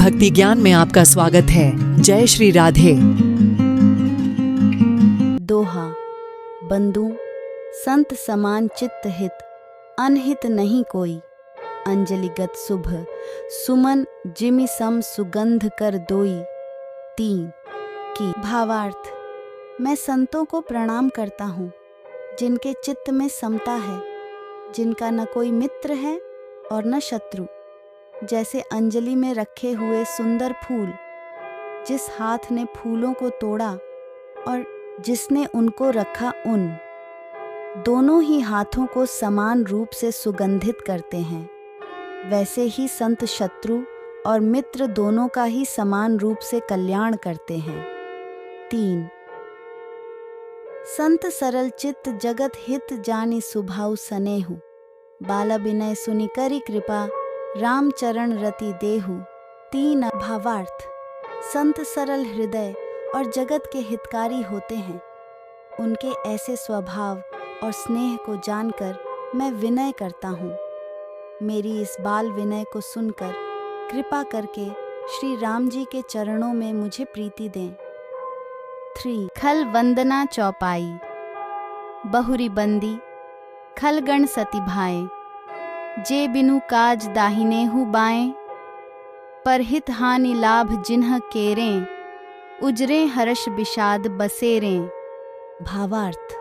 भक्ति ज्ञान में आपका स्वागत है। जय श्री राधे। दोहा। बंधु संत समान चित्त हित, अनहित नहीं कोई। अंजलिगत शुभ सुमन, जिमि सम सुगंध कर दोई। 3 की भावार्थ। मैं संतों को प्रणाम करता हूँ, जिनके चित्त में समता है, जिनका न कोई मित्र है और न शत्रु। जैसे अंजलि में रखे हुए सुंदर फूल, जिस हाथ ने फूलों को तोड़ा और जिसने उनको रखा उन, दोनों ही हाथों को समान रूप से सुगंधित करते हैं। वैसे ही संत शत्रु और मित्र दोनों का ही समान रूप से कल्याण करते हैं। 3 संत सरल चित्त, जगत हित जानि सुभाउ सनेहु। बाला विनय सुनि करि कृपा, राम चरण रति देहु। 3 भावार्थ। संत सरल हृदय और जगत के हितकारी होते हैं। उनके ऐसे स्वभाव और स्नेह को जानकर मैं विनय करता हूँ। मेरी इस बाल विनय को सुनकर कृपा करके श्री राम जी के चरणों में मुझे प्रीति दें। 3 खल वंदना चौपाई। बहुरी बंदी खलगण सति भाए, जे बिनु काज दाहिनेहु बाएं। पर हित हानि लाभ जिन्ह केरें, उजरे हर्ष विषाद बसेरें। भावार्थ।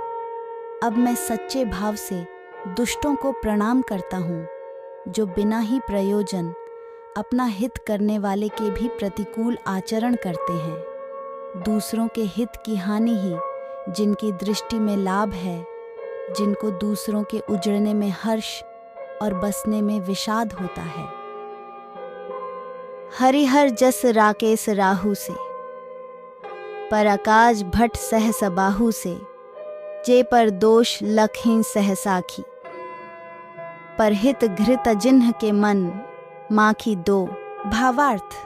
अब मैं सच्चे भाव से दुष्टों को प्रणाम करता हूँ, जो बिना ही प्रयोजन अपना हित करने वाले के भी प्रतिकूल आचरण करते हैं। दूसरों के हित की हानि ही जिनकी दृष्टि में लाभ है, जिनको दूसरों के उजड़ने में हर्ष और बसने में विषाद होता है। हरिहर जस राकेश राहु से, पर आकाश भट्ट सहस बाहु से। जे पर दोष लखीं सहसाखी, पर हित घृत जिन्ह के मन, माखी 2 भावार्थ।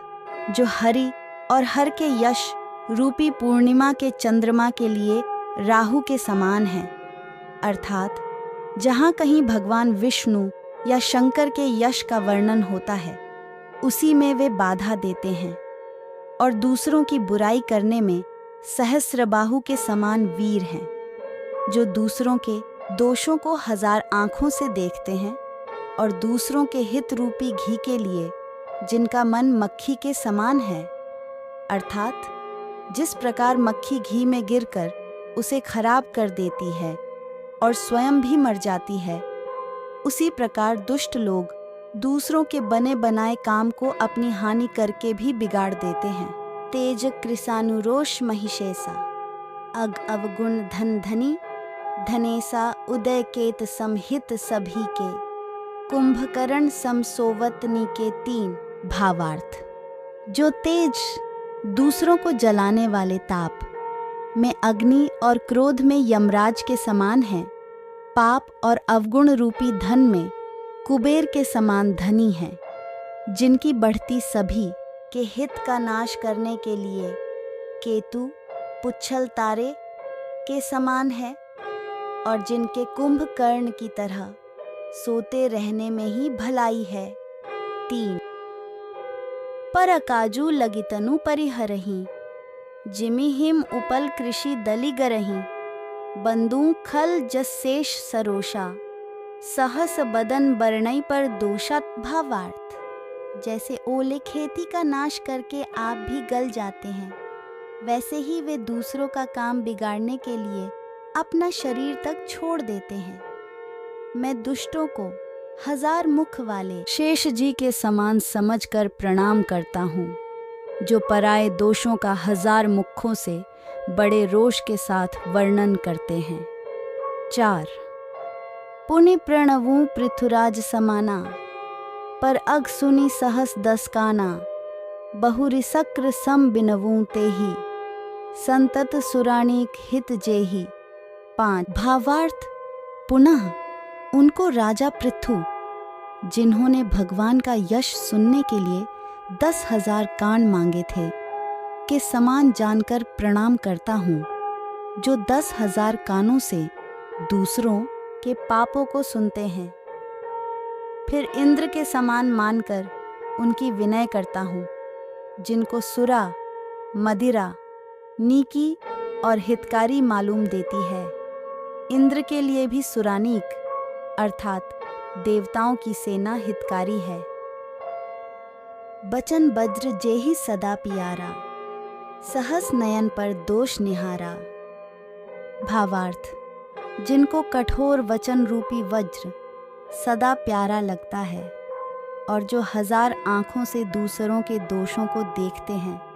जो हरि और हर के यश रूपी पूर्णिमा के चंद्रमा के लिए राहु के समान है, अर्थात जहाँ कहीं भगवान विष्णु या शंकर के यश का वर्णन होता है, उसी में वे बाधा देते हैं। और दूसरों की बुराई करने में सहस्रबाहु के समान वीर हैं, जो दूसरों के दोषों को 1000 आंखों से देखते हैं और दूसरों के हित रूपी घी के लिए जिनका मन मक्खी के समान है, अर्थात जिस प्रकार मक्खी घी में गिरकर उसे खराब कर देती है और स्वयं भी मर जाती है, उसी प्रकार दुष्ट लोग दूसरों के बने बनाए काम को अपनी हानि करके भी बिगाड़ देते हैं। तेज कृसानुरोष महिषेसा, अग अवगुण धन धनी। धनेसा उदय केत समहित सभी के, कुंभकर्ण समसोवतनी के 3 भावार्थ। जो तेज दूसरों को जलाने वाले ताप में अग्नि और क्रोध में यमराज के समान है, पाप और अवगुण रूपी धन में कुबेर के समान धनी है, जिनकी बढ़ती सभी के हित का नाश करने के लिए केतु पुच्छल तारे के समान है, और जिनके कुंभकर्ण की तरह सोते रहने में ही भलाई है। 3 पर अकाजू लगितनु परिहरहि, जिमि हिम उपल कृषि दलि गरहि। बंदू खल जस्सेष सरोषा, सहस बदन बरनई पर दोषा। भावार्थ। जैसे ओले खेती का नाश करके आप भी गल जाते हैं, वैसे ही वे दूसरों का काम बिगाड़ने के लिए अपना शरीर तक छोड़ देते हैं। मैं दुष्टों को 1000 मुख वाले शेष जी के समान समझकर प्रणाम करता हूँ, जो पराये दोषों का 1000 मुखों से बड़े रोष के साथ वर्णन करते हैं। 4 पुनि प्रणवूं पृथुराज समाना, पर अग सुनि सहस 10 काना। बहुरि सक्र सम बिनवूं तेहि, संतत सुराणीक हित जेहि। 5 भावार्थ। पुनः उनको राजा पृथु, जिन्होंने भगवान का यश सुनने के लिए 10,000 कान मांगे थे, के समान जानकर प्रणाम करता हूँ, जो 10,000 कानों से दूसरों के पापों को सुनते हैं। फिर इंद्र के समान मानकर उनकी विनय करता हूँ, जिनको सुरा, मदिरा, नीकी और हितकारी मालूम देती है। इंद्र के लिए भी सुरानीक अर्थात देवताओं की सेना हितकारी है। बचन वज्र जेहि सदा पियारा, सहस नयन पर दोष निहारा। भावार्थ, जिनको कठोर वचन रूपी वज्र सदा प्यारा लगता है और जो 1000 आँखों से दूसरों के दोषों को देखते हैं,